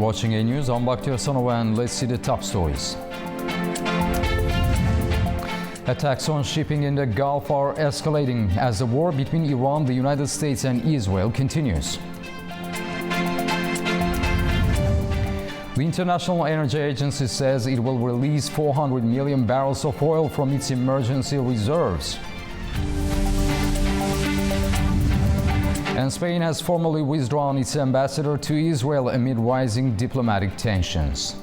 watching A News. I'm Bakhtiar Sanova and let's see the top stories. Attacks on shipping in the Gulf are escalating as the war between Iran, the United States and Israel continues. The International Energy Agency says it will release 400 million barrels of oil from its emergency reserves. And Spain has formally withdrawn its ambassador to Israel amid rising diplomatic tensions.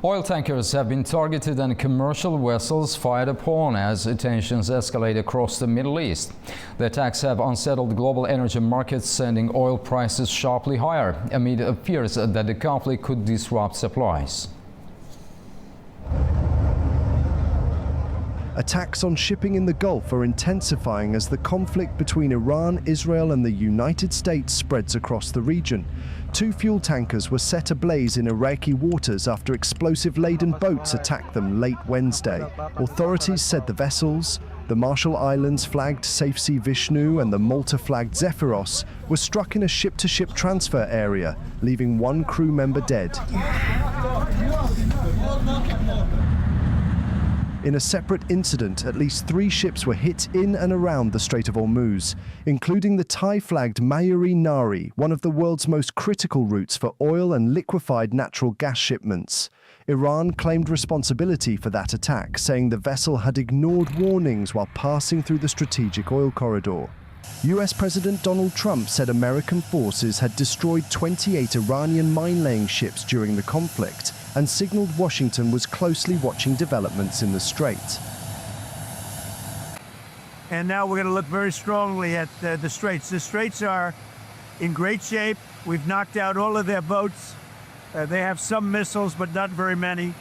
Oil tankers have been targeted and commercial vessels fired upon as tensions escalate across the Middle East. The attacks have unsettled global energy markets, sending oil prices sharply higher amid fears that the conflict could disrupt supplies. Attacks on shipping in the Gulf are intensifying as the conflict between Iran, Israel and the United States spreads across the region. 2 fuel tankers were set ablaze in Iraqi waters after explosive-laden boats attacked them late Wednesday. Authorities said the vessels, the Marshall Islands-flagged Safe Sea Vishnu and the Malta-flagged Zephyros, were struck in a ship-to-ship transfer area, leaving 1 crew member dead. In a separate incident, at least 3 ships were hit in and around the Strait of Hormuz, including the Thai-flagged Mayuri Nari, one of the world's most critical routes for oil and liquefied natural gas shipments. Iran claimed responsibility for that attack, saying the vessel had ignored warnings while passing through the strategic oil corridor. US President Donald Trump said American forces had destroyed 28 Iranian mine-laying ships during the conflict and signaled Washington was closely watching developments in the strait. And now we're going to look very strongly at the straits. The straits are in great shape. We've knocked out all of their boats. They have some missiles, but not very many.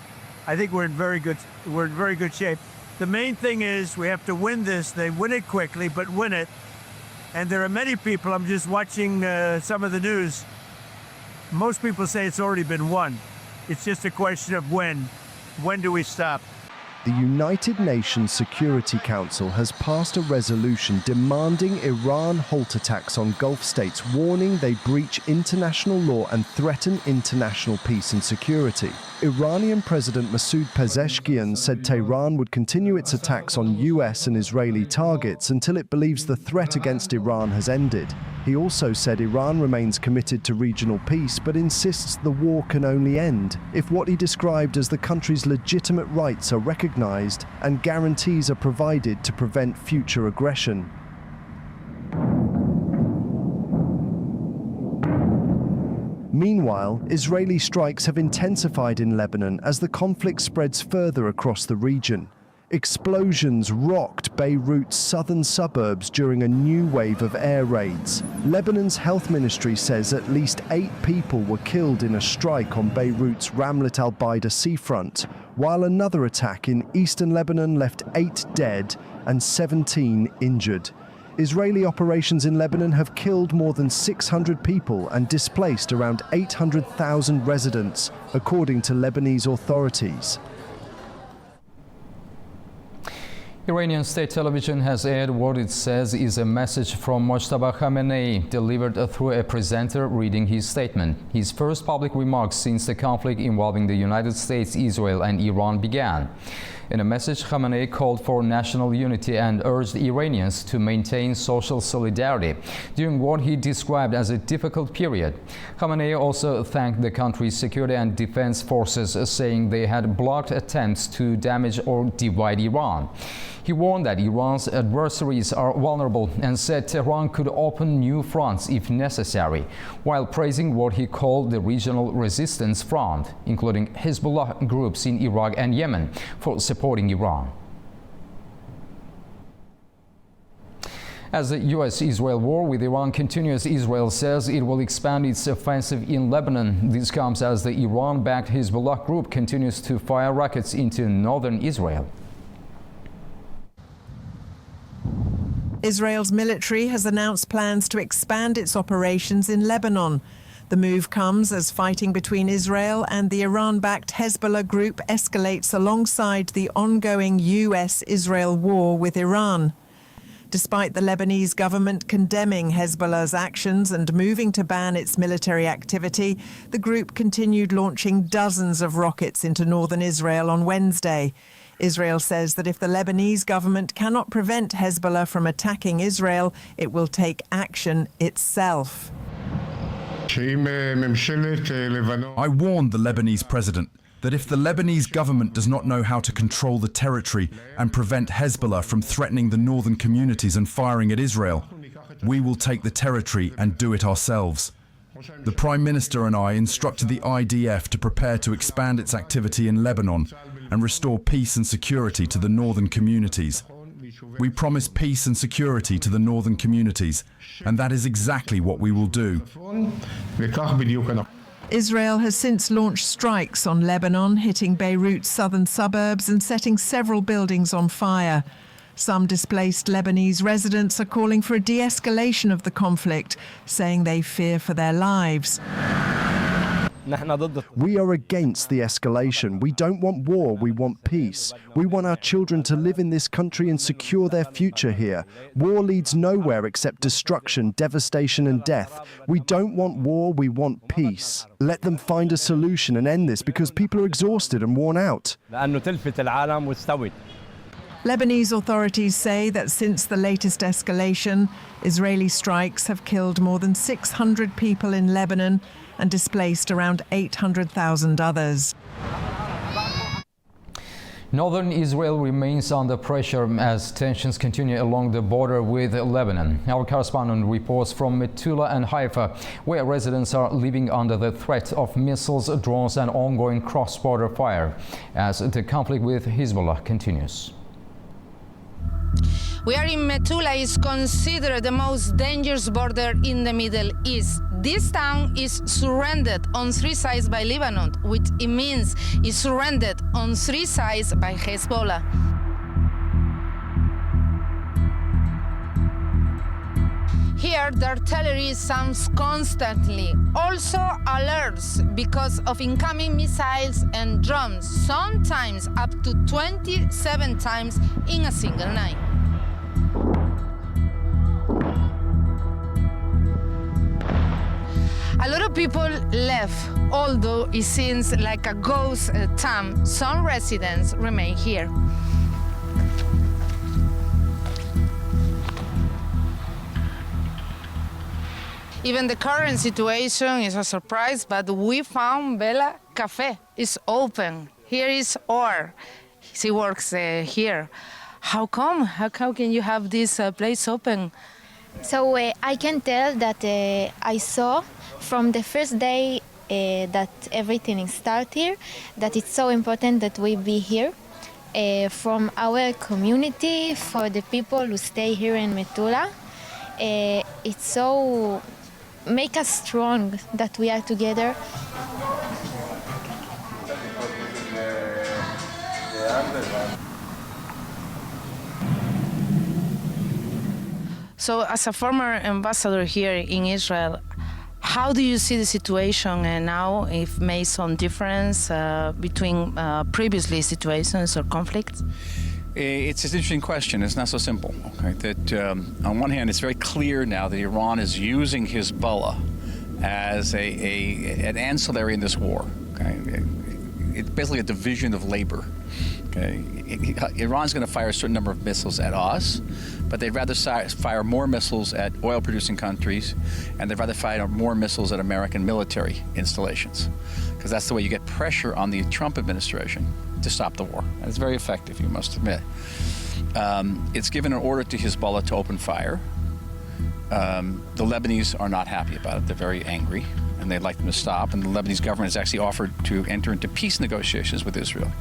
I think we're in very good shape. The main thing is we have to win this. They win it quickly, but win it. And there are many people, I'm just watching some of the news, most people say it's already been won. It's just a question of when. When do we stop? The United Nations Security Council has passed a resolution demanding Iran halt attacks on Gulf states, warning they breach international law and threaten international peace and security. Iranian President Masoud Pezeshkian said Tehran would continue its attacks on US and Israeli targets until it believes the threat against Iran has ended. He also said Iran remains committed to regional peace, but insists the war can only end if what he described as the country's legitimate rights are recognized and guarantees are provided to prevent future aggression. Meanwhile, Israeli strikes have intensified in Lebanon as the conflict spreads further across the region. Explosions rocked Beirut's southern suburbs during a new wave of air raids. Lebanon's health ministry says at least 8 people were killed in a strike on Beirut's Ramlet al-Baida seafront, while another attack in eastern Lebanon left 8 dead and 17 injured. Israeli operations in Lebanon have killed more than 600 people and displaced around 800,000 residents, according to Lebanese authorities. Iranian state television has aired what it says is a message from Mojtaba Khamenei, delivered through a presenter reading his statement. His first public remarks since the conflict involving the United States, Israel and Iran began. In a message, Khamenei called for national unity and urged Iranians to maintain social solidarity during what he described as a difficult period. Khamenei also thanked the country's security and defense forces, saying they had blocked attempts to damage or divide Iran. He warned that Iran's adversaries are vulnerable and said Tehran could open new fronts if necessary, while praising what he called the regional resistance front, including Hezbollah groups in Iraq and Yemen, for supporting Iran. As the US-Israel war with Iran continues, Israel says it will expand its offensive in Lebanon. This comes as the Iran-backed Hezbollah group continues to fire rockets into northern Israel. Israel's military has announced plans to expand its operations in Lebanon. The move comes as fighting between Israel and the Iran-backed Hezbollah group escalates alongside the ongoing US-Israel war with Iran. Despite the Lebanese government condemning Hezbollah's actions and moving to ban its military activity, the group continued launching dozens of rockets into northern Israel on Wednesday. Israel says that if the Lebanese government cannot prevent Hezbollah from attacking Israel, it will take action itself. I warned the Lebanese president that if the Lebanese government does not know how to control the territory and prevent Hezbollah from threatening the northern communities and firing at Israel, we will take the territory and do it ourselves. The Prime Minister and I instructed the IDF to prepare to expand its activity in Lebanon and restore peace and security to the northern communities. We promise peace and security to the northern communities, and that is exactly what we will do. Israel has since launched strikes on Lebanon, hitting Beirut's southern suburbs and setting several buildings on fire. Some displaced Lebanese residents are calling for a de-escalation of the conflict, saying they fear for their lives. We are against the escalation. We don't want war, we want peace. We want our children to live in this country and secure their future here. War leads nowhere except destruction, devastation and death. We don't want war, we want peace. Let them find a solution and end this because people are exhausted and worn out. Lebanese authorities say that since the latest escalation, Israeli strikes have killed more than 600 people in Lebanon and displaced around 800,000 others. Northern Israel remains under pressure as tensions continue along the border with Lebanon. Our correspondent reports from Metula and Haifa, where residents are living under the threat of missiles, drones and ongoing cross-border fire as the conflict with Hezbollah continues. We are in Metula, is considered the most dangerous border in the Middle East. This town is surrounded on three sides by Lebanon, which it means is surrounded on three sides by Hezbollah. Here, the artillery sounds constantly. Also alerts because of incoming missiles and drones, sometimes up to 27 times in a single night. A lot of people left, although it seems like a ghost town. Some residents remain here. Even the current situation is a surprise, but we found Bella Cafe is open. Here is Or. She works here. How come? How can you have this place open? So I can tell that I saw from the first day that everything started here, that it's so important that we be here from our community, for the people who stay here in Metula. It's so make us strong that we are together. So as a former ambassador here in Israel, how do you see the situation now, if made some difference between previously situations or conflicts? It's an interesting question. It's not so simple. Okay? That on one hand, it's very clear now that Iran is using Hezbollah as an ancillary in this war. Okay? It's basically a division of labor. Okay? Iran's going to fire a certain number of missiles at us, but they'd rather fire more missiles at oil-producing countries, and they'd rather fire more missiles at American military installations, because that's the way you get pressure on the Trump administration to stop the war. And it's very effective, you must admit. It's given an order to Hezbollah to open fire. The Lebanese are not happy about it. They're very angry, and they'd like them to stop. And the Lebanese government has actually offered to enter into peace negotiations with Israel.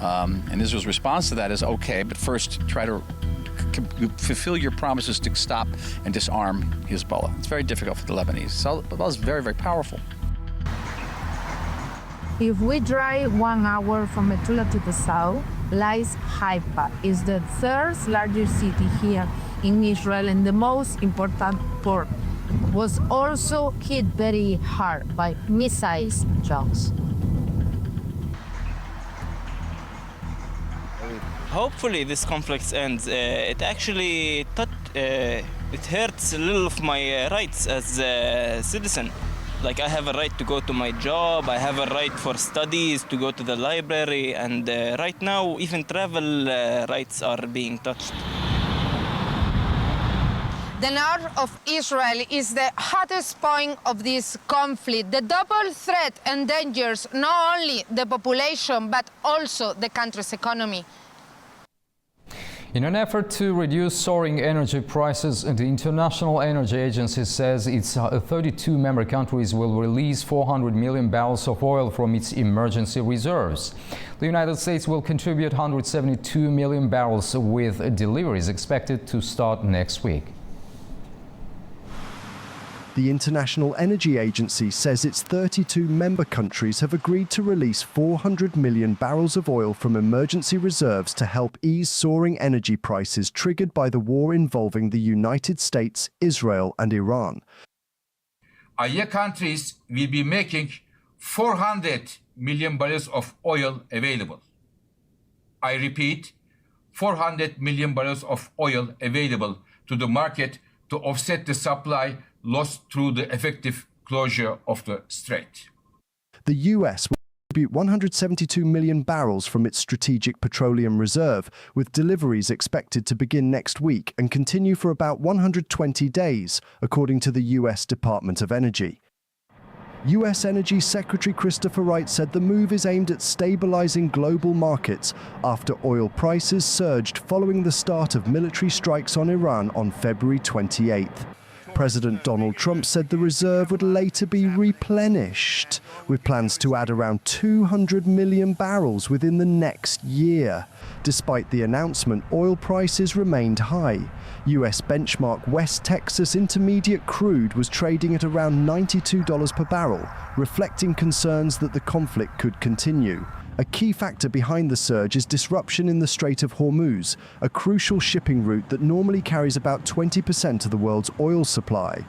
And Israel's response to that is, okay, but first try to fulfill your promises to stop and disarm Hezbollah. It's very difficult for the Lebanese. So Hezbollah is very, very powerful. If we drive 1 hour from Metula to the south, lies Haifa. It's the third largest city here in Israel and the most important port. was also hit very hard by missiles drones. Hopefully this conflict ends. It actually it hurts a little of my rights as a citizen. Like I have a right to go to my job, I have a right for studies, to go to the library, and right now even travel rights are being touched. The north of Israel is the hottest point of this conflict. The double threat endangers not only the population, but also the country's economy. In an effort to reduce soaring energy prices, the International Energy Agency says its 32 member countries will release 400 million barrels of oil from its emergency reserves. The United States will contribute 172 million barrels, with deliveries expected to start next week. The International Energy Agency says its 32 member countries have agreed to release 400 million barrels of oil from emergency reserves to help ease soaring energy prices triggered by the war involving the United States, Israel and Iran. Our countries will be making 400 million barrels of oil available. I repeat, 400 million barrels of oil available to the market to offset the supply lost through the effective closure of the strait. The US will contribute 172 million barrels from its strategic petroleum reserve, with deliveries expected to begin next week and continue for about 120 days, according to the US Department of Energy. US Energy Secretary Christopher Wright said the move is aimed at stabilizing global markets after oil prices surged following the start of military strikes on Iran on February 28th. President Donald Trump said the reserve would later be replenished, with plans to add around 200 million barrels within the next year. Despite the announcement, oil prices remained high. US benchmark West Texas Intermediate crude was trading at around $92 per barrel, reflecting concerns that the conflict could continue. A key factor behind the surge is disruption in the Strait of Hormuz, a crucial shipping route that normally carries about 20% of the world's oil supply.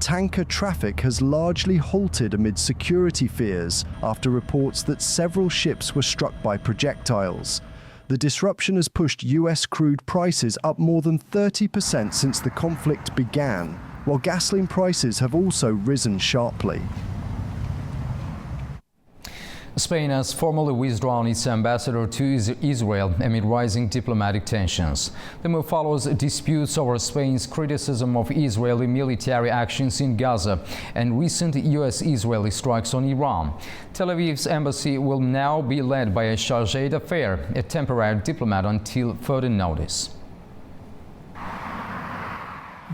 Tanker traffic has largely halted amid security fears after reports that several ships were struck by projectiles. The disruption has pushed US crude prices up more than 30% since the conflict began, while gasoline prices have also risen sharply. Spain has formally withdrawn its ambassador to Israel amid rising diplomatic tensions. The move follows disputes over Spain's criticism of Israeli military actions in Gaza and recent US-Israeli strikes on Iran. Tel Aviv's embassy will now be led by a chargé d'affaires, a temporary diplomat until further notice.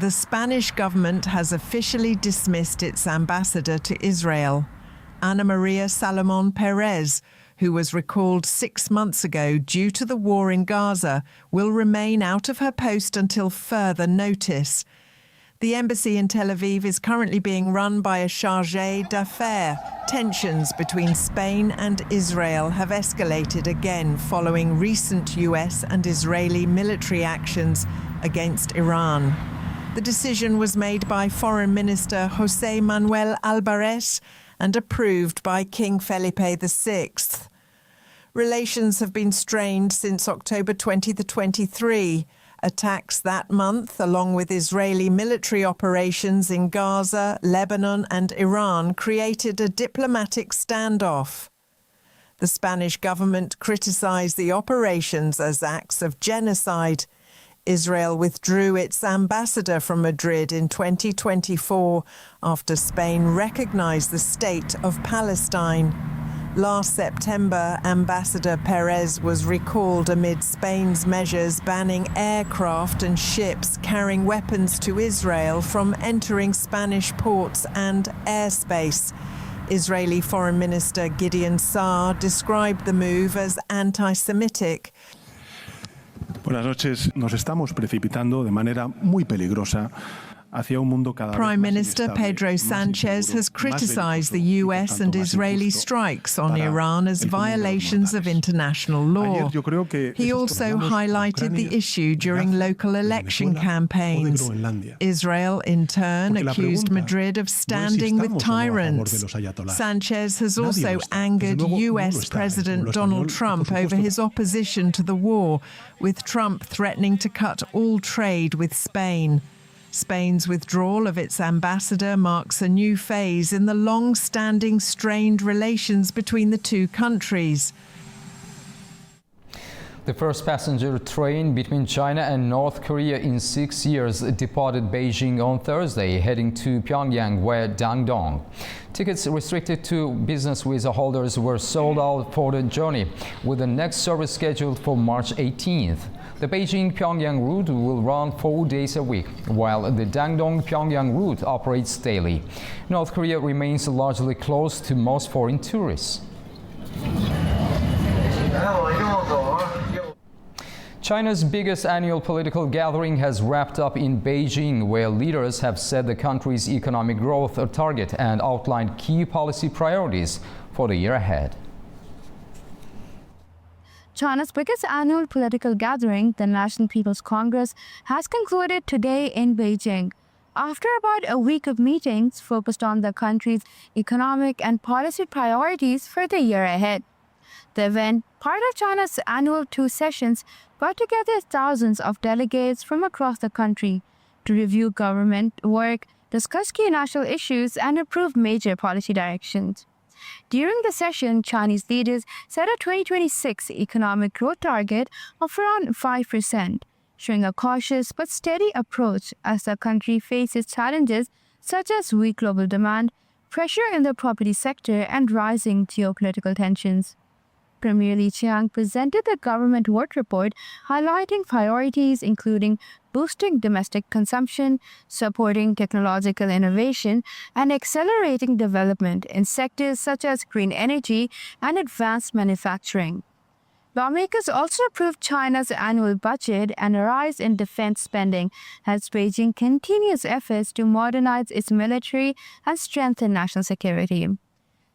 The Spanish government has officially dismissed its ambassador to Israel. Ana Maria Salomon Perez, who was recalled 6 months ago due to the war in Gaza, will remain out of her post until further notice. The embassy in Tel Aviv is currently being run by a chargé d'affaires. Tensions between Spain and Israel have escalated again following recent US and Israeli military actions against Iran. The decision was made by Foreign Minister José Manuel Álvarez and approved by King Felipe VI. Relations have been strained since October 2023. Attacks that month, along with Israeli military operations in Gaza, Lebanon and Iran, created a diplomatic standoff. The Spanish government criticized the operations as acts of genocide. Israel withdrew its ambassador from Madrid in 2024 after Spain recognized the state of Palestine. Last September, Ambassador Perez was recalled amid Spain's measures banning aircraft and ships carrying weapons to Israel from entering Spanish ports and airspace. Israeli Foreign Minister Gideon Saar described the move as anti-Semitic. Buenas noches. Nos estamos precipitando de manera muy peligrosa Prime Minister Pedro Sanchez has criticized the US and Israeli strikes on Iran as violations of international law. He also highlighted the issue during local election campaigns. Israel, in turn, accused Madrid of standing with tyrants. Sanchez has also angered US President Donald Trump over his opposition to the war, with Trump threatening to cut all trade with Spain. Spain's withdrawal of its ambassador marks a new phase in the long-standing strained relations between the two countries. The first passenger train between China and North Korea in 6 years departed Beijing on Thursday, heading to Pyongyang via Dandong. Tickets restricted to business visa holders were sold out for the journey, with the next service scheduled for March 18th. The Beijing-Pyongyang route will run 4 days a week, while the Dandong-Pyongyang route operates daily. North Korea remains largely closed to most foreign tourists. China's biggest annual political gathering has wrapped up in Beijing, where leaders have set the country's economic growth target and outlined key policy priorities for the year ahead. China's biggest annual political gathering, the National People's Congress, has concluded today in Beijing. After about a week of meetings focused on the country's economic and policy priorities for the year ahead. The event, part of China's annual 2 sessions, brought together thousands of delegates from across the country to review government work, discuss key national issues, and approve major policy directions. During the session, Chinese leaders set a 2026 economic growth target of around 5%, showing a cautious but steady approach as the country faces challenges such as weak global demand, pressure in the property sector, and rising geopolitical tensions. Premier Li Qiang presented the government work report highlighting priorities including boosting domestic consumption, supporting technological innovation, and accelerating development in sectors such as green energy and advanced manufacturing. Lawmakers also approved China's annual budget and a rise in defense spending as Beijing continues efforts to modernize its military and strengthen national security.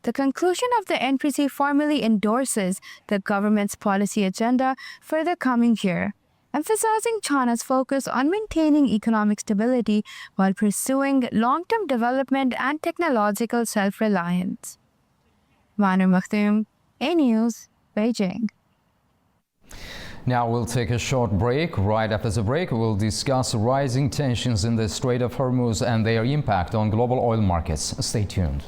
The conclusion of the NPC formally endorses the government's policy agenda for the coming year, emphasizing China's focus on maintaining economic stability while pursuing long-term development and technological self-reliance. Manu Makhtoum, A News, Beijing. Now we'll take a short break. Right after the break, we'll discuss rising tensions in the Strait of Hormuz and their impact on global oil markets. Stay tuned.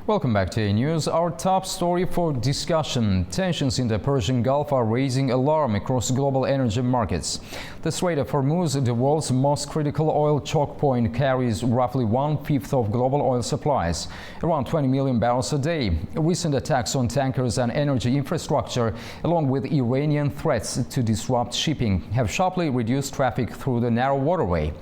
Welcome back to A News. Our top story for discussion. Tensions in the Persian Gulf are raising alarm across global energy markets. The Strait of Hormuz, the world's most critical oil choke point, carries roughly 1/5 of global oil supplies, around 20 million barrels a day. Recent attacks on tankers and energy infrastructure, along with Iranian threats to disrupt shipping, have sharply reduced traffic through the narrow waterway.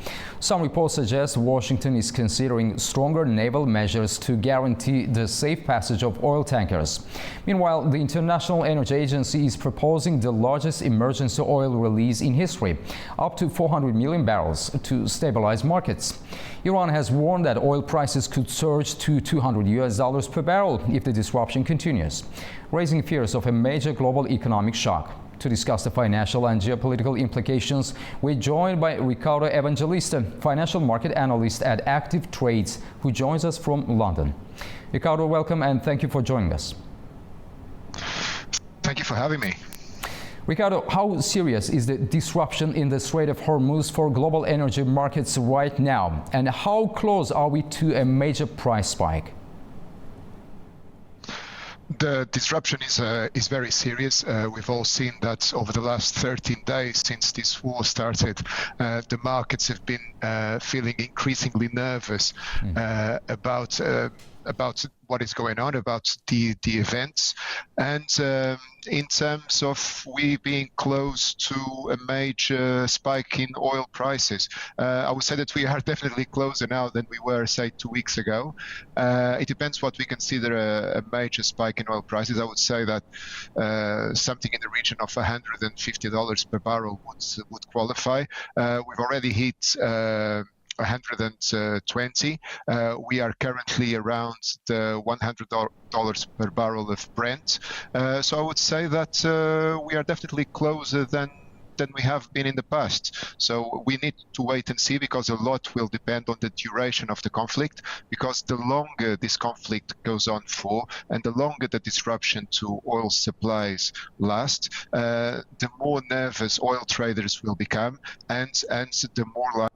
Some reports suggest Washington is considering stronger naval measures to guarantee the safe passage of oil tankers. Meanwhile, the International Energy Agency is proposing the largest emergency oil release in history, up to 400 million barrels, to stabilize markets. Iran has warned that oil prices could surge to $200 per barrel if the disruption continues, raising fears of a major global economic shock. To discuss the financial and geopolitical implications, we're joined by Ricardo Evangelista, financial market analyst at Active Trades, who joins us from London. Ricardo, welcome and thank you for joining us. Thank you for having me. Ricardo, how serious is the disruption in the Strait of Hormuz for global energy markets right now? And how close are we to a major price spike? The disruption is very serious. We've all seen that over the last 13 days since this war started, the markets have been feeling increasingly nervous about about what is going on, about the events, and in terms of we being close to a major spike in oil prices. I would say that we are definitely closer now than we were, say, 2 weeks ago. It depends what we consider a major spike in oil prices. I would say that something in the region of $150 per barrel would qualify. We've already hit 120. We are currently around the $100 per barrel of Brent. So I would say that we are definitely closer than we have been in the past. So we need to wait and see, because a lot will depend on the duration of the conflict, because the longer this conflict goes on for, and the longer the disruption to oil supplies last, the more nervous oil traders will become, and the more likely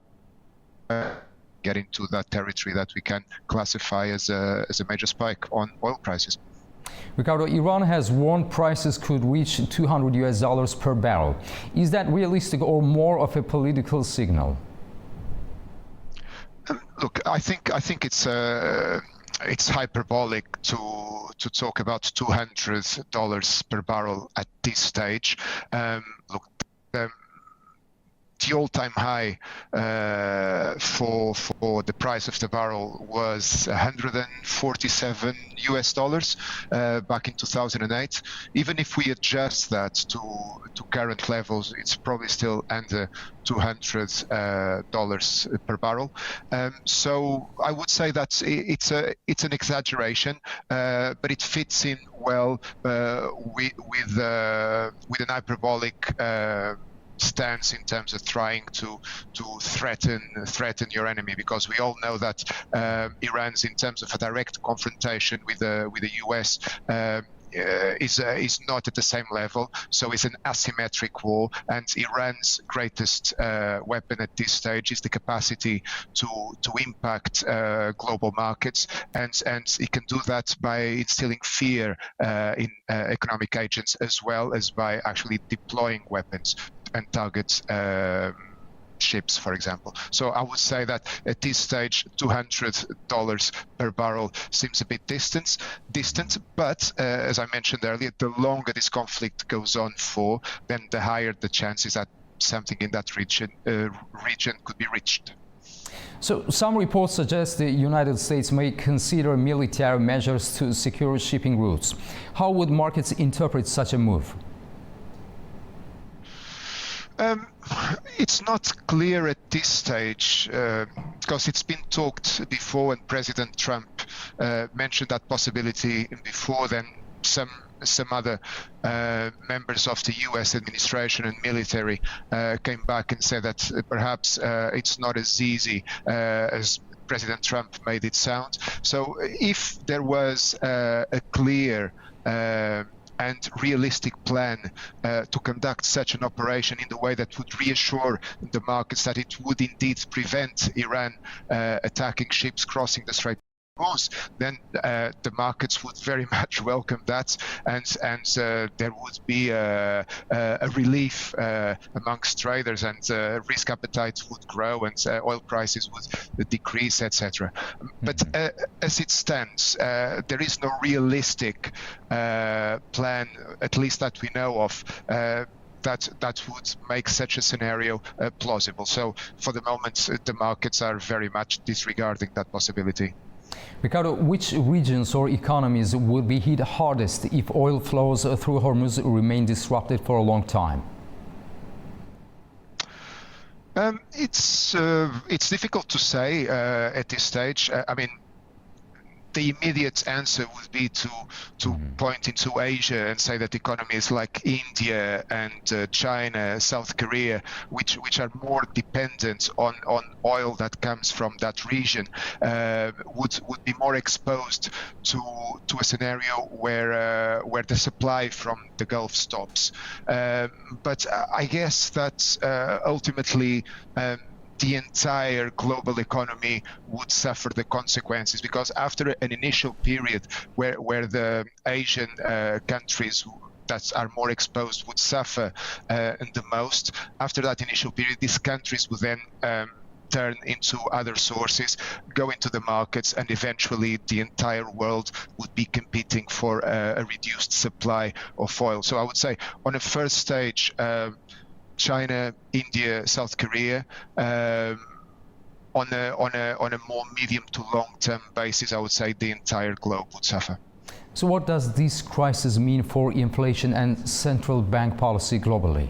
get into that territory that we can classify as a major spike on oil prices. Ricardo, Iran has warned prices could reach $200 per barrel. Is that realistic or more of a political signal? Look, I think it's hyperbolic to talk about $200 per barrel at this stage. Look. The all-time high for the price of the barrel was $147 back in 2008. Even if we adjust that to current levels, it's probably still under $200 per barrel. So I would say that it's an exaggeration, but it fits in well with an hyperbolic stance in terms of trying to threaten your enemy, because we all know that Iran's, in terms of a direct confrontation with the US, is not at the same level. So it's an asymmetric war, and Iran's greatest weapon at this stage is the capacity to impact global markets, and it can do that by instilling fear in economic agents, as well as by actually deploying weapons and target ships, for example. So I would say that at this stage, $200 per barrel seems a bit distant. But as I mentioned earlier, the longer this conflict goes on for, then the higher the chances that something in that region could be reached. So some reports suggest the United States may consider military measures to secure shipping routes. How would markets interpret such a move? It's not clear at this stage, because it's been talked before, and President Trump mentioned that possibility before. Then some other members of the U.S. administration and military came back and said that perhaps it's not as easy as President Trump made it sound. So if there was a clear and realistic plan to conduct such an operation in the way that would reassure the markets that it would indeed prevent Iran attacking ships crossing the Strait of Hormuz, then the markets would very much welcome that, and there would be a relief amongst traders, and risk appetites would grow, and oil prices would decrease, etc. But as it stands, there is no realistic plan, at least that we know of, that would make such a scenario plausible. So for the moment, the markets are very much disregarding that possibility. Ricardo, which regions or economies would be hit hardest if oil flows through Hormuz remain disrupted for a long time? It's difficult to say at this stage. I mean, the immediate answer would be to point into Asia and say that economies like India and China, South Korea, which are more dependent on oil that comes from that region, would be more exposed to a scenario where the supply from the Gulf stops. But I guess that ultimately the entire global economy would suffer the consequences, because after an initial period where the Asian countries that are more exposed would suffer the most, after that initial period, these countries would then turn into other sources, go into the markets, and eventually the entire world would be competing for a reduced supply of oil. So I would say on a first stage, China, India, South Korea. On a more medium to long-term basis, I would say the entire globe would suffer. So what does this crisis mean for inflation and central bank policy globally?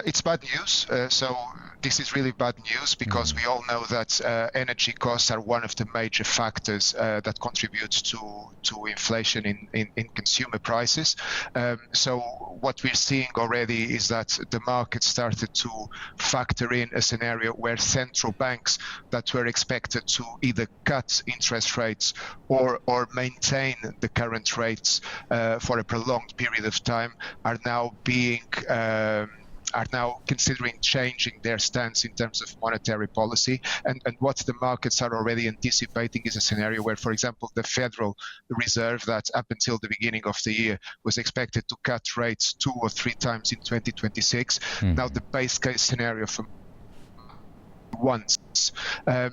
It's bad news. So this is really bad news because we all know that energy costs are one of the major factors that contributes to inflation in consumer prices. So what we're seeing already is that the market started to factor in a scenario where central banks that were expected to either cut interest rates or maintain the current rates for a prolonged period of time are now considering changing their stance in terms of monetary policy. And what the markets are already anticipating is a scenario where, for example, the Federal Reserve, that up until the beginning of the year was expected to cut rates 2 or 3 times in 2026. Now the base case scenario for once.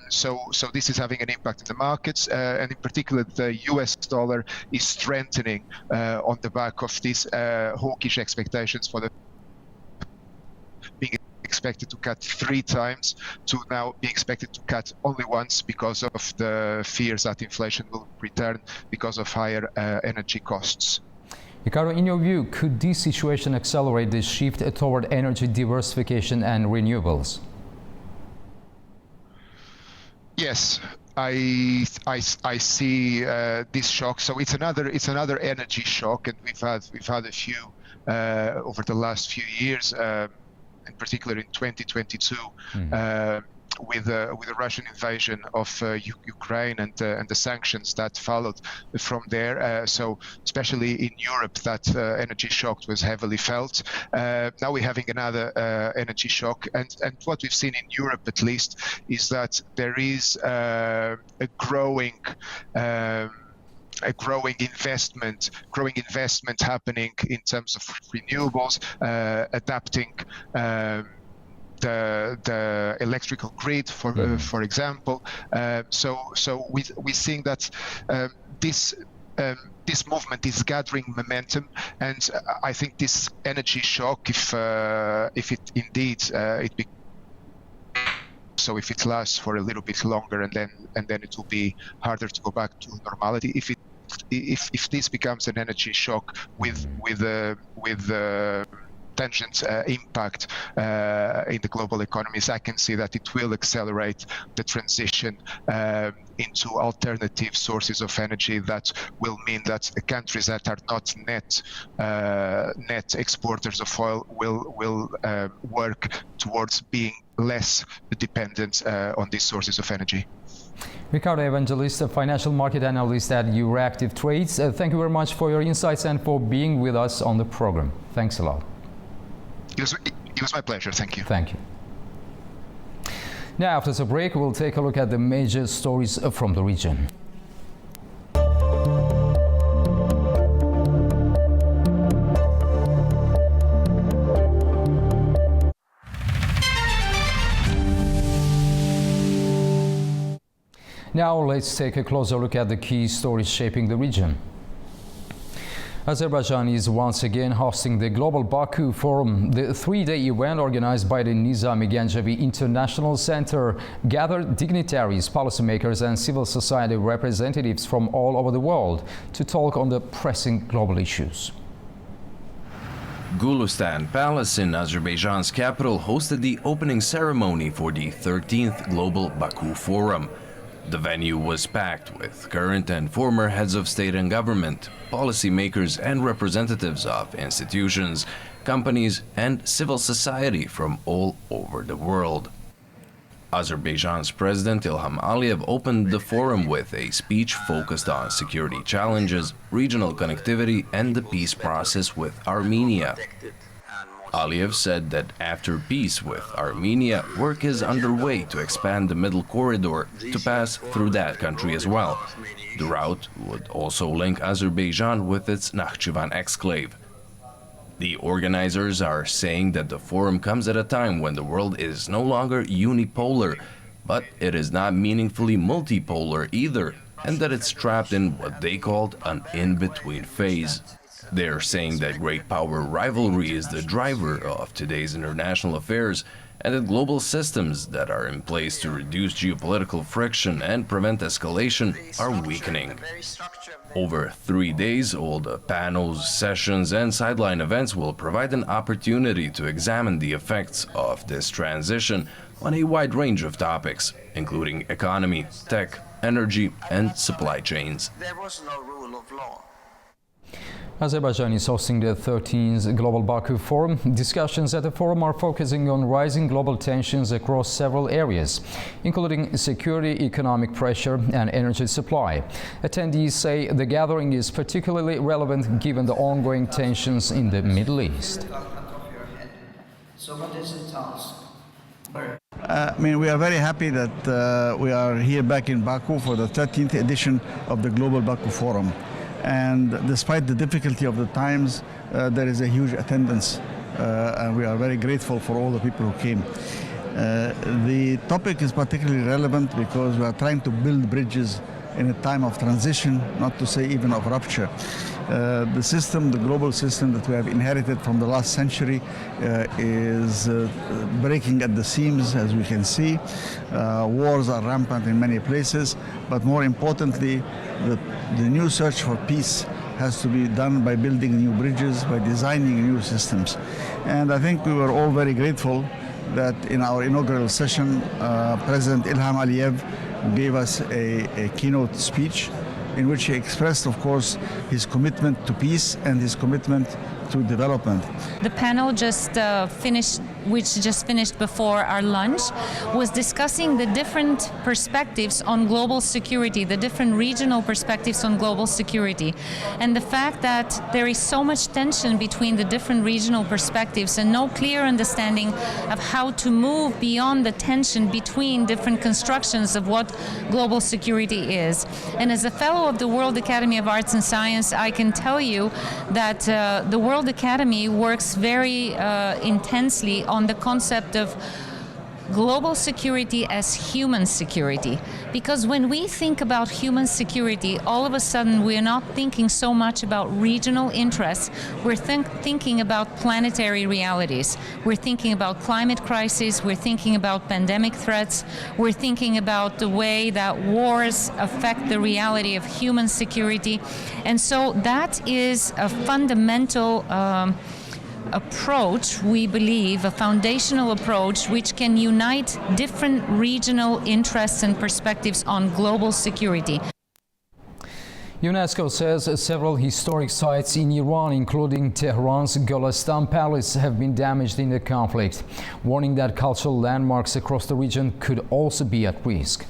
So this is having an impact in the markets, and in particular the US dollar is strengthening on the back of these hawkish expectations for the being expected to cut 3 times to now be expected to cut only once because of the fears that inflation will return because of higher energy costs. Ricardo, in your view, could this situation accelerate the shift toward energy diversification and renewables? Yes, I see this shock. So it's another energy shock, and we've had a few over the last few years. In particular in 2022, with the Russian invasion of Ukraine and the sanctions that followed from there. So especially in Europe, that energy shock was heavily felt. Now we're having another energy shock, and what we've seen in Europe, at least, is that there is a growing investment happening in terms of renewables, adapting the electrical grid, for example. So we're seeing that this movement is gathering momentum, and I think this energy shock, if it indeed so if it lasts for a little bit longer, and then it will be harder to go back to normality. If this becomes an energy shock with tangent impact in the global economies, I can see that it will accelerate the transition into alternative sources of energy that will mean that countries that are not net exporters of oil will work towards being less dependent on these sources of energy. Ricardo Evangelista, financial market analyst at Euractiv Trades. Thank you very much for your insights and for being with us on the program. Thanks a lot. It was my pleasure. Thank you. Thank you. Now, after the break, we'll take a look at the major stories from the region. Now let's take a closer look at the key stories shaping the region. Azerbaijan is once again hosting the Global Baku Forum. The 3-day event organized by the Nizami Gencevi International Center gathered dignitaries, policymakers and civil society representatives from all over the world to talk on the pressing global issues. Gulistan Palace in Azerbaijan's capital hosted the opening ceremony for the 13th Global Baku Forum. The venue was packed with current and former heads of state and government, policymakers and representatives of institutions, companies and civil society from all over the world. Azerbaijan's President Ilham Aliyev opened the forum with a speech focused on security challenges, regional connectivity and the peace process with Armenia. Aliyev said that after peace with Armenia, work is underway to expand the middle corridor to pass through that country as well. The route would also link Azerbaijan with its Nakhchivan exclave. The organizers are saying that the forum comes at a time when the world is no longer unipolar, but it is not meaningfully multipolar either, and that it's trapped in what they called an in-between phase. They're saying that great power rivalry is the driver of today's international affairs, and that global systems that are in place to reduce geopolitical friction and prevent escalation are weakening. Over 3 days, all the panels, sessions, and sideline events will provide an opportunity to examine the effects of this transition on a wide range of topics, including economy, tech, energy, and supply chains. There was no rule of law. Azerbaijan is hosting the 13th Global Baku Forum. Discussions at the forum are focusing on rising global tensions across several areas, including security, economic pressure, and energy supply. Attendees say the gathering is particularly relevant given the ongoing tensions in the Middle East. So what is the task? We are very happy that we are here back in Baku for the 13th edition of the Global Baku Forum. And despite the difficulty of the times, there is a huge attendance, and we are very grateful for all the people who came. The topic is particularly relevant because we are trying to build bridges in a time of transition, not to say even of rupture. The system, the global system that we have inherited from the last century is breaking at the seams, as we can see. Wars are rampant in many places, but more importantly, the new search for peace has to be done by building new bridges, by designing new systems. And I think we were all very grateful that in our inaugural session, President Ilham Aliyev gave us a keynote speech in which he expressed, of course, his commitment to peace and his commitment to development. The panel which just finished before our lunch, was discussing the different perspectives on global security, the different regional perspectives on global security, and the fact that there is so much tension between the different regional perspectives and no clear understanding of how to move beyond the tension between different constructions of what global security is. And as a fellow of the World Academy of Arts and Science, I can tell you that the World Academy works very intensely on the concept of global security as human security. Because when we think about human security, all of a sudden we're not thinking so much about regional interests. We're thinking about planetary realities. We're thinking about climate crisis. We're thinking about pandemic threats. We're thinking about the way that wars affect the reality of human security. And so that is a fundamental approach, we believe, a foundational approach which can unite different regional interests and perspectives on global security. UNESCO says several historic sites in Iran, including Tehran's Golestan Palace, have been damaged in the conflict, warning that cultural landmarks across the region could also be at risk.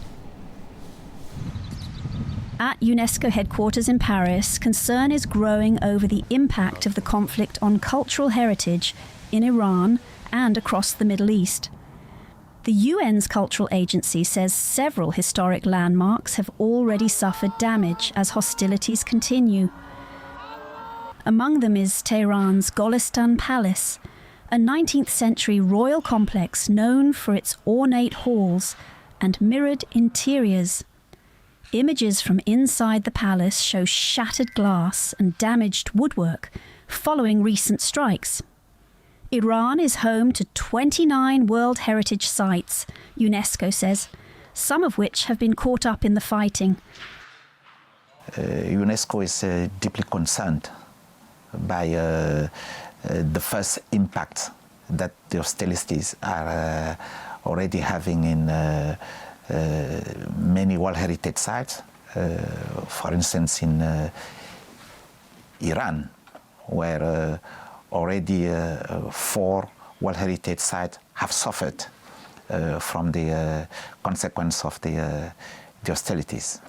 At UNESCO headquarters in Paris, concern is growing over the impact of the conflict on cultural heritage in Iran and across the Middle East. The UN's cultural agency says several historic landmarks have already suffered damage as hostilities continue. Among them is Tehran's Golestan Palace, a 19th century royal complex known for its ornate halls and mirrored interiors. Images from inside the palace show shattered glass and damaged woodwork following recent strikes. Iran is home to 29 World Heritage Sites, UNESCO says, some of which have been caught up in the fighting. UNESCO is deeply concerned by the first impact that the hostilities are already having in many World Heritage Sites, for instance in Iran, where already 4 World Heritage Sites have suffered from the consequence of the hostilities.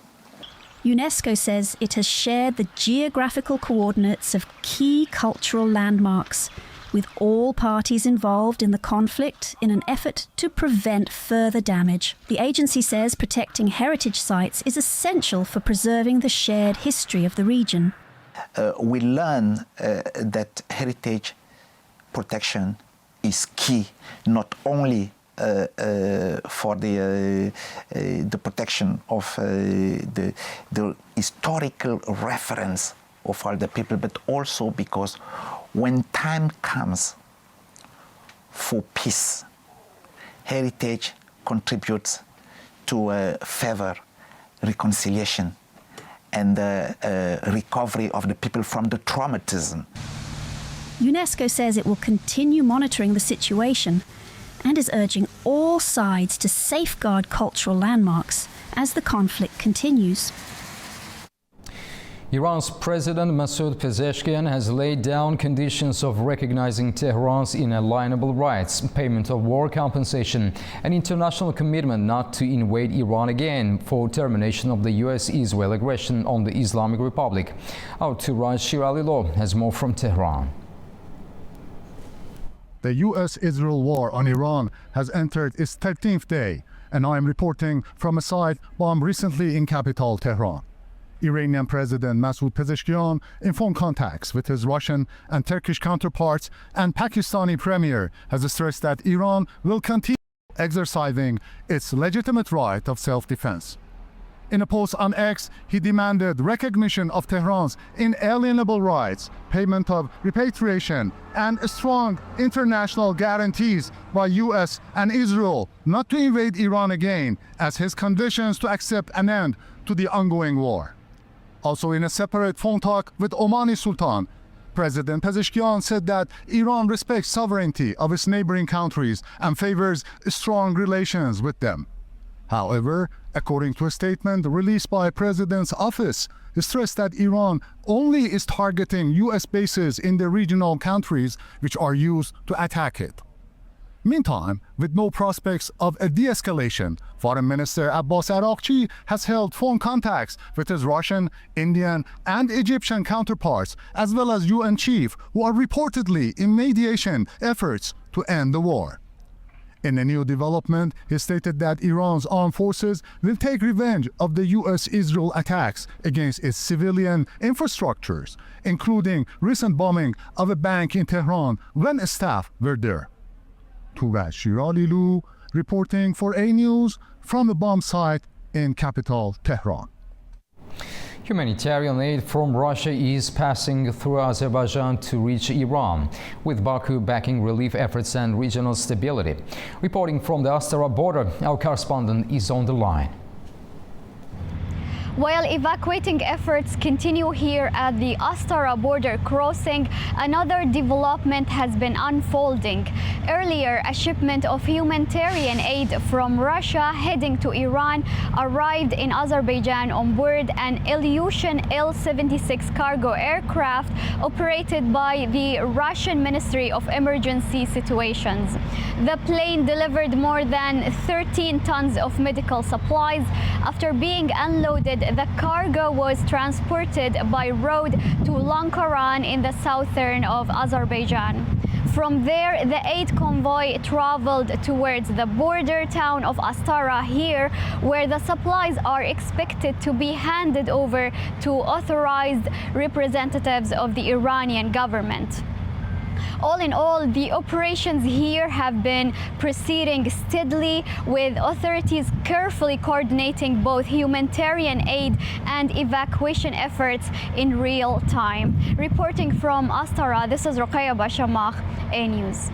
UNESCO says it has shared the geographical coordinates of key cultural landmarks with all parties involved in the conflict in an effort to prevent further damage. The agency says protecting heritage sites is essential for preserving the shared history of the region. We learn that heritage protection is key, not only for the protection of the historical reference of all the people, but also because when time comes for peace, heritage contributes to favor reconciliation and recovery of the people from the traumatism. UNESCO says it will continue monitoring the situation and is urging all sides to safeguard cultural landmarks as the conflict continues. Iran's President Masoud Pezeshkian has laid down conditions of recognizing Tehran's inalienable rights, payment of war compensation, and international commitment not to invade Iran again for termination of the U.S.-Israel aggression on the Islamic Republic. Our Turaj Shiralilo has more from Tehran. The U.S.-Israel war on Iran has entered its 13th day, and I am reporting from a site bombed recently in capital Tehran. Iranian President Masoud Pezeshkian, in phone contacts with his Russian and Turkish counterparts, and Pakistani premier, has stressed that Iran will continue exercising its legitimate right of self-defense. In a post on X, he demanded recognition of Tehran's inalienable rights, payment of repatriation, and strong international guarantees by US and Israel not to invade Iran again as his conditions to accept an end to the ongoing war. Also in a separate phone talk with Omani Sultan, President Pezeshkian said that Iran respects sovereignty of its neighboring countries and favors strong relations with them. However, according to a statement released by President's office, he stressed that Iran only is targeting US bases in the regional countries which are used to attack it. Meantime, with no prospects of a de-escalation, Foreign Minister Abbas Araghchi has held phone contacts with his Russian, Indian, and Egyptian counterparts, as well as UN chief, who are reportedly in mediation efforts to end the war. In a new development, he stated that Iran's armed forces will take revenge of the US-Israel attacks against its civilian infrastructures, including recent bombing of a bank in Tehran when staff were there. Turaj Shiralilo reporting for A News from the bomb site in capital Tehran. Humanitarian aid from Russia is passing through Azerbaijan to reach Iran, with Baku backing relief efforts and regional stability. Reporting from the Astara border, our correspondent is on the line. While evacuating efforts continue here at the Astara border crossing, another development has been unfolding. Earlier, a shipment of humanitarian aid from Russia heading to Iran arrived in Azerbaijan on board an Ilyushin Il-76 cargo aircraft operated by the Russian Ministry of Emergency Situations. The plane delivered more than 13 tons of medical supplies. After being unloaded, the cargo was transported by road to Lankaran in the southern of Azerbaijan. From there, the aid convoy traveled towards the border town of Astara here, where the supplies are expected to be handed over to authorized representatives of the Iranian government. All in all, the operations here have been proceeding steadily, with authorities carefully coordinating both humanitarian aid and evacuation efforts in real time. Reporting from Astara, this is Rokhaya Bashamakh, A News.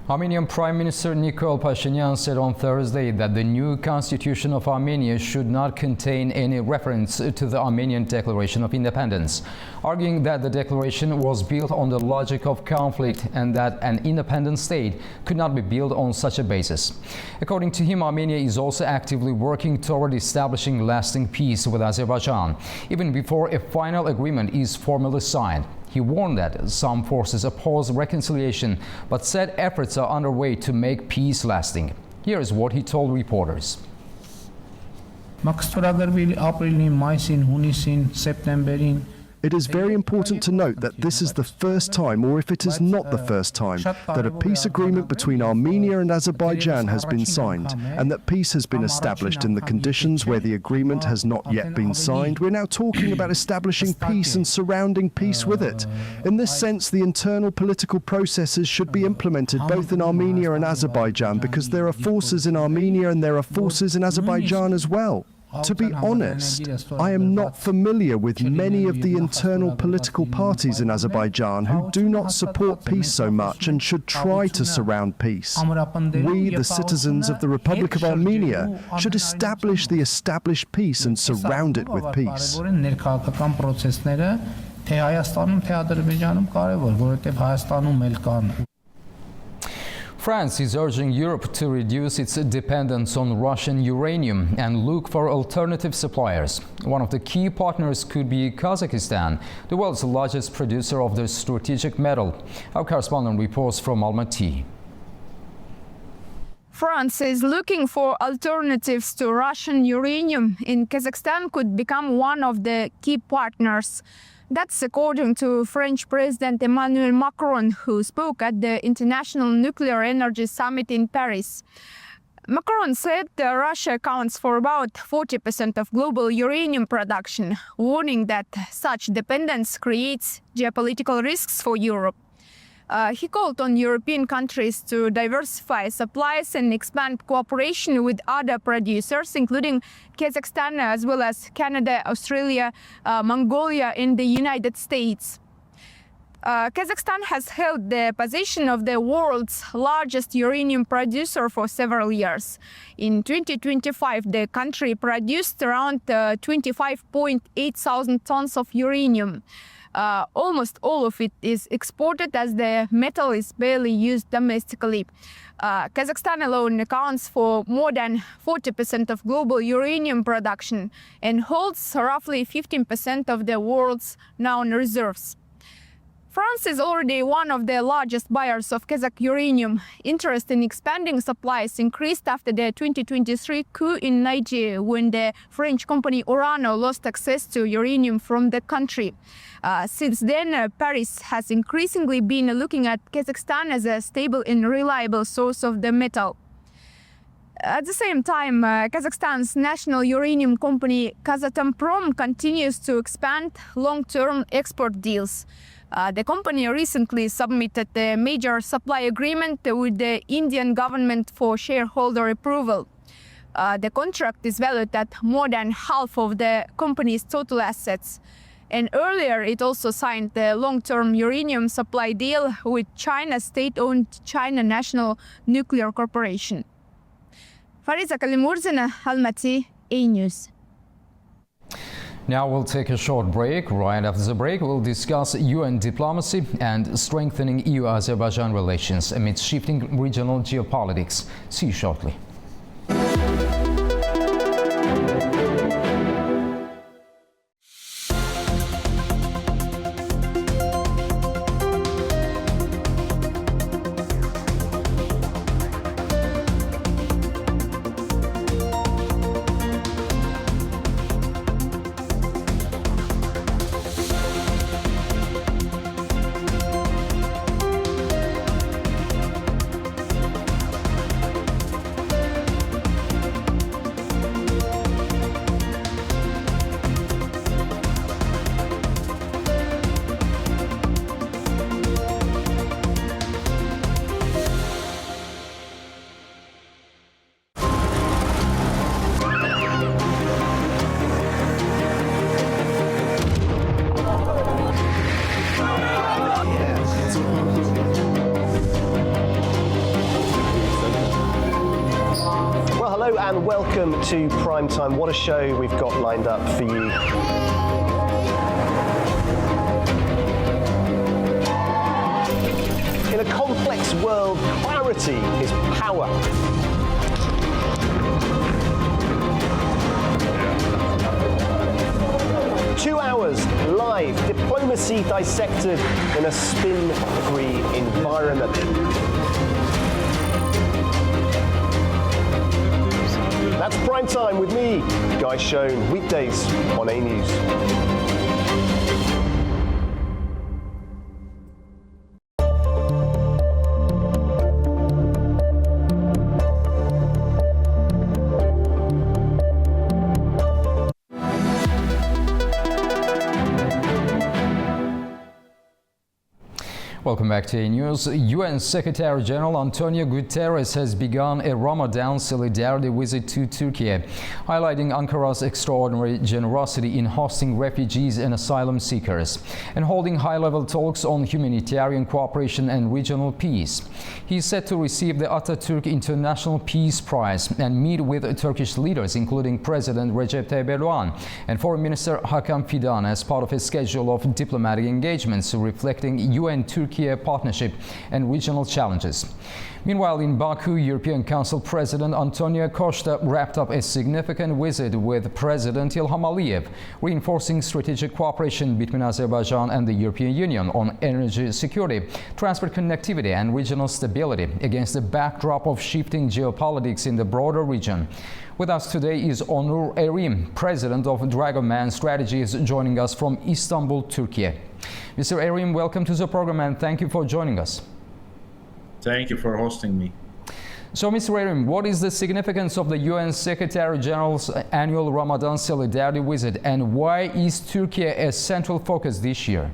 Armenian Prime Minister Nikol Pashinyan said on Thursday that the new constitution of Armenia should not contain any reference to the Armenian Declaration of Independence, arguing that the declaration was built on the logic of conflict and that an independent state could not be built on such a basis. According to him, Armenia is also actively working toward establishing lasting peace with Azerbaijan, even before a final agreement is formally signed. He warned that some forces oppose reconciliation, but said efforts are underway to make peace lasting. Here is what he told reporters. It is very important to note that this is the first time, or if it is not the first time, that a peace agreement between Armenia and Azerbaijan has been signed, and that peace has been established in the conditions where the agreement has not yet been signed. We're now talking about establishing peace and surrounding peace with it. In this sense, the internal political processes should be implemented both in Armenia and Azerbaijan, because there are forces in Armenia and there are forces in Azerbaijan as well. To be honest, I am not familiar with many of the internal political parties in Azerbaijan who do not support peace so much and should try to surround peace. We, the citizens of the Republic of Armenia, should establish the established peace and surround it with peace. France is urging Europe to reduce its dependence on Russian uranium and look for alternative suppliers. One of the key partners could be Kazakhstan, the world's largest producer of the strategic metal. Our correspondent reports from Almaty. France is looking for alternatives to Russian uranium, and Kazakhstan could become one of the key partners. That's according to French President Emmanuel Macron, who spoke at the International Nuclear Energy Summit in Paris. Macron said Russia accounts for about 40% of global uranium production, warning that such dependence creates geopolitical risks for Europe. He called on European countries to diversify supplies and expand cooperation with other producers, including Kazakhstan, as well as Canada, Australia, Mongolia, and the United States. Kazakhstan has held the position of the world's largest uranium producer for several years. In 2025, the country produced around 25.8 thousand tons of uranium. Almost all of it is exported, as the metal is barely used domestically. Kazakhstan alone accounts for more than 40% of global uranium production and holds roughly 15% of the world's known reserves. France is already one of the largest buyers of Kazakh uranium. Interest in expanding supplies increased after the 2023 coup in Niger, when the French company Orano lost access to uranium from the country. Since then, Paris has increasingly been looking at Kazakhstan as a stable and reliable source of the metal. At the same time, Kazakhstan's national uranium company Kazatomprom continues to expand long-term export deals. The company recently submitted a major supply agreement with the Indian government for shareholder approval. The contract is valued at more than half of the company's total assets. And earlier, it also signed the long-term uranium supply deal with China's state-owned China National Nuclear Corporation. Fariza Kalimurzina, Almaty, A-News. Now we'll take a short break. Right after the break, we'll discuss UN diplomacy and strengthening EU-Azerbaijan relations amid shifting regional geopolitics. See you shortly. And welcome to Primetime. What a show we've got lined up for you. In a complex world, clarity is power. Two hours live, diplomacy dissected in a spin-free environment. That's Prime Time with me, Guy Schoen, weekdays on A News. Welcome back to A News. UN Secretary General Antonio Guterres has begun a Ramadan solidarity visit to Turkey, highlighting Ankara's extraordinary generosity in hosting refugees and asylum seekers and holding high-level talks on humanitarian cooperation and regional peace. He is set to receive the Atatürk International Peace Prize and meet with Turkish leaders, including President Recep Tayyip Erdogan and Foreign Minister Hakan Fidan, as part of a schedule of diplomatic engagements reflecting UN-Turkey partnership and regional challenges. Meanwhile, in Baku, European Council President Antonio Costa wrapped up a significant visit with President Ilham Aliyev, reinforcing strategic cooperation between Azerbaijan and the European Union on energy security, transport connectivity and regional stability against the backdrop of shifting geopolitics in the broader region. With us today is Onur Erim, President of Dragoman Strategies, joining us from Istanbul, Turkey. Mr. Erim, welcome to the program and thank you for joining us. Thank you for hosting me. So, Mr. Erim, what is the significance of the UN Secretary General's annual Ramadan Solidarity visit, and why is Turkey a central focus this year?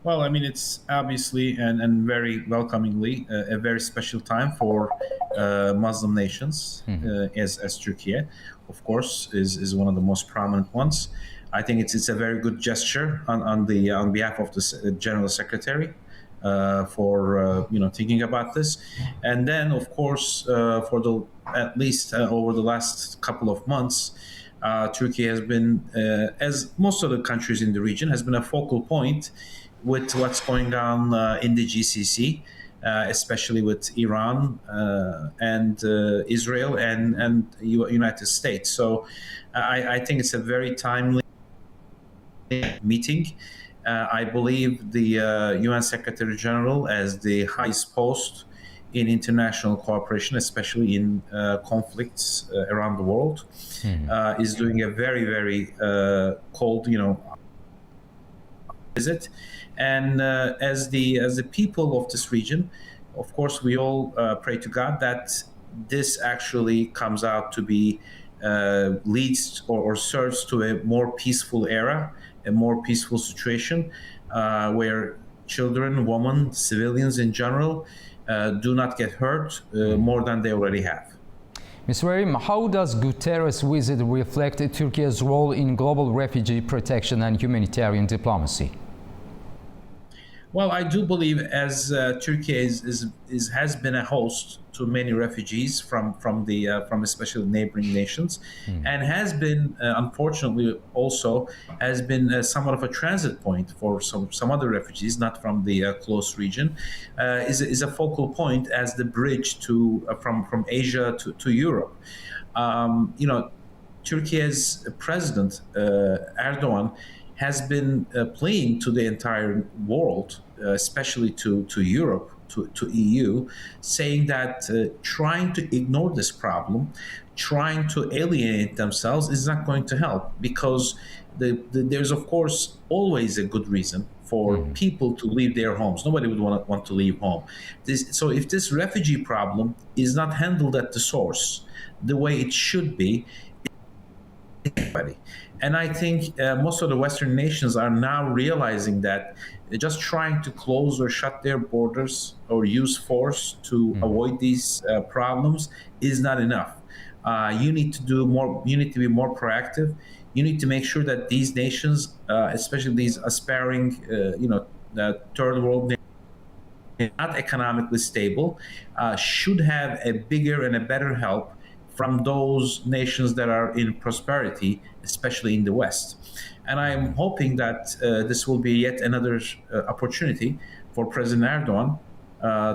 Well, I mean, it's obviously and very welcomingly a very special time for Muslim nations, as Turkey, of course, is one of the most prominent ones. I think it's a very good gesture on behalf of the General Secretary for thinking about this, and then of course for at least over the last couple of months, Turkey has been, as most of the countries in the region, has been a focal point with what's going on in the GCC, especially with Iran and Israel and United States. So I think it's a very timely meeting. I believe the UN Secretary General, as the highest post in international cooperation, especially in conflicts around the world, is doing a very, very cold, visit. And as the people of this region, of course, we all pray to God that this actually comes out to be leads or serves to a more peaceful era, a more peaceful situation where children, women, civilians in general do not get hurt more than they already have. Mr. Erim, how does Guterres' visit reflect Turkey's role in global refugee protection and humanitarian diplomacy? Well, I do believe, as Turkey has been a host to many refugees from especially neighboring nations, and has been unfortunately also has been somewhat of a transit point for some other refugees, not from the close region, is a focal point as the bridge to from Asia to Europe. Turkey's President Erdogan has been playing to the entire world, especially to Europe, to EU, saying that trying to ignore this problem, trying to alienate themselves is not going to help, because there's of course always a good reason for people to leave their homes. Nobody would want to leave home. So if this refugee problem is not handled at the source the way it should be, everybody. And I think most of the Western nations are now realizing that just trying to close or shut their borders or use force to avoid these problems is not enough. You need to do more. You need to be more proactive. You need to make sure that these nations, especially these aspiring, third world nations, not economically stable, should have a bigger and a better help from those nations that are in prosperity, especially in the West. And I am hoping that this will be yet another opportunity for President Erdogan,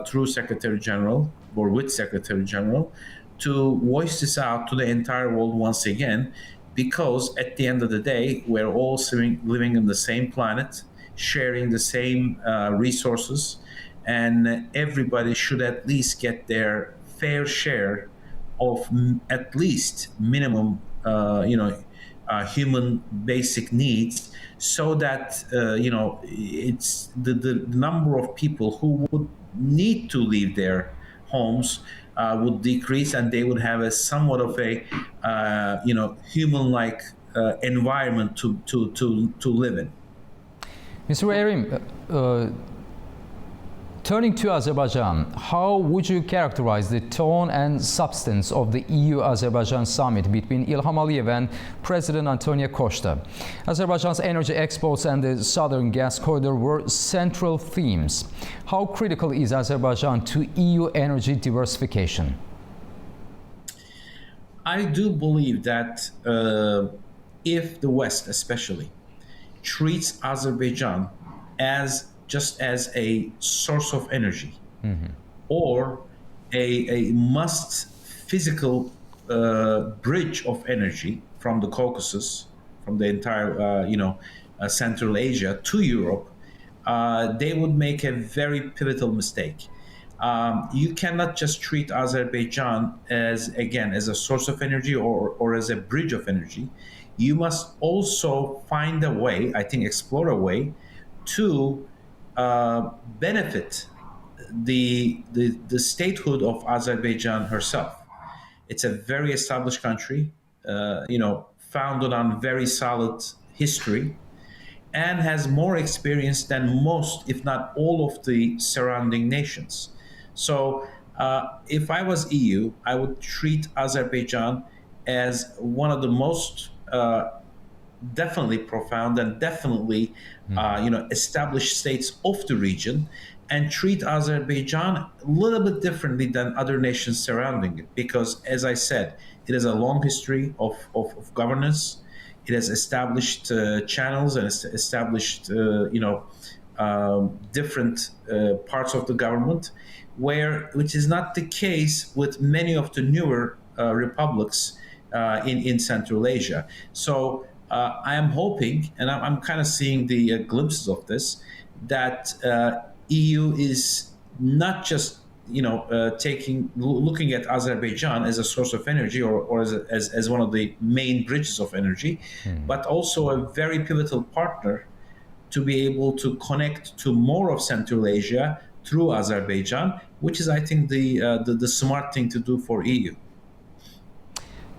through Secretary General or with Secretary General, to voice this out to the entire world once again, because at the end of the day, we're all living on the same planet, sharing the same resources, and everybody should at least get their fair share of at least minimum, human basic needs, so that it's the number of people who would need to leave their homes would decrease, and they would have a somewhat of a human-like environment to live in. Mr. Erim, Turning to Azerbaijan, how would you characterize the tone and substance of the EU-Azerbaijan summit between Ilham Aliyev and President Antonio Costa? Azerbaijan's energy exports and the southern gas corridor were central themes. How critical is Azerbaijan to EU energy diversification? I do believe that if the West especially treats Azerbaijan as just as a source of energy or a must physical bridge of energy from the Caucasus, from the entire Central Asia to Europe, they would make a very pivotal mistake. You cannot just treat Azerbaijan as a source of energy or as a bridge of energy. You must also find a way, I think explore a way to benefit the statehood of Azerbaijan herself. It's a very established country, founded on very solid history, and has more experience than most, if not all, of the surrounding nations. So if I was EU, I would treat Azerbaijan as one of the most definitely profound and definitely established states of the region, and treat Azerbaijan a little bit differently than other nations surrounding it, because, as I said, it has a long history of governance. It has established channels and established different parts of the government, which is not the case with many of the newer republics in Central Asia. So I am hoping, and I'm kind of seeing the glimpses of this, that EU is not just looking at Azerbaijan as a source of energy or as one of the main bridges of energy, but also a very pivotal partner to be able to connect to more of Central Asia through Azerbaijan, which is, I think, the smart thing to do for EU.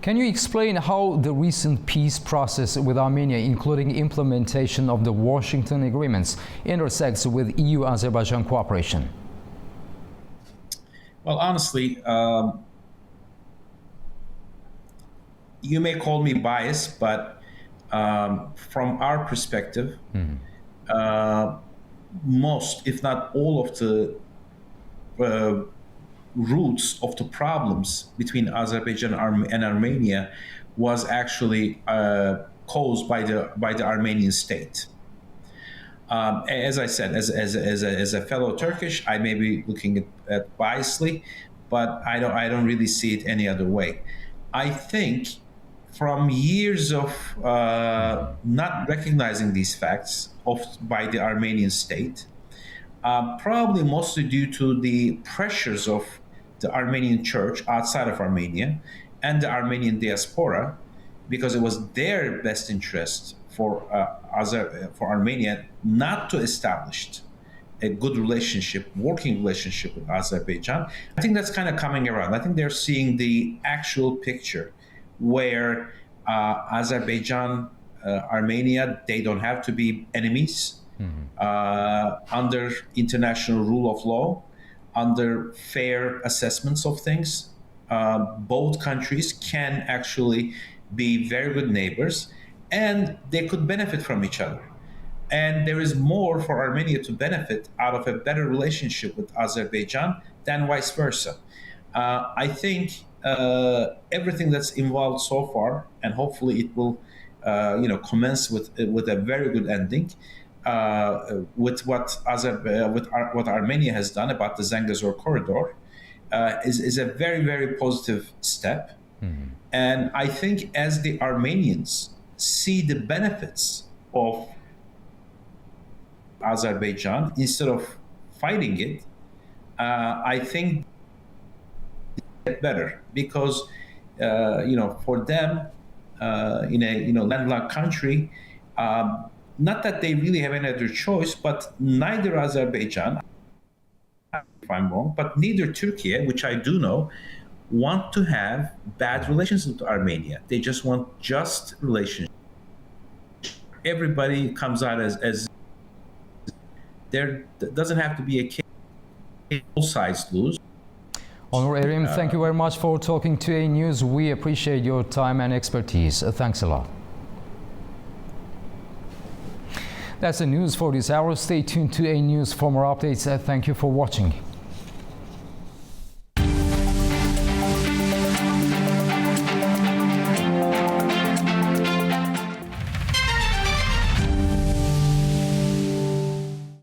Can you explain how the recent peace process with Armenia, including implementation of the Washington agreements, intersects with EU-Azerbaijan cooperation? Well, honestly, you may call me biased, but from our perspective, most, if not all, of the roots of the problems between Azerbaijan and Armenia was actually caused by the Armenian state. As I said, as a fellow Turkish, I may be looking at biasly, but I don't really see it any other way. I think from years of not recognizing these facts by the Armenian state, probably mostly due to the pressures of the Armenian church outside of Armenia and the Armenian diaspora, because it was their best interest for Armenia not to establish a good working relationship with Azerbaijan. I think that's kind of coming around. I think they're seeing the actual picture where Azerbaijan, Armenia, they don't have to be enemies. Under international rule of law, under fair assessments of things, both countries can actually be very good neighbors, and they could benefit from each other. And there is more for Armenia to benefit out of a better relationship with Azerbaijan than vice versa. I think everything that's involved so far, and hopefully it will commence with a very good ending, with what Armenia has done about the Zangezur corridor, is a very, very positive step. And I think as the Armenians see the benefits of Azerbaijan instead of fighting it, I think it's better, because for them in a landlocked country, not that they really have any other choice, but neither Azerbaijan, if I'm wrong, but neither Turkey, which I do know, want to have bad relations with Armenia. They just want just relations. Everybody comes out as there doesn't have to be a case both sides lose. Onur Erim, thank you very much for talking to A News. We appreciate your time and expertise. Thanks a lot. That's the news for this hour. Stay tuned to A News for more updates. Thank you for watching.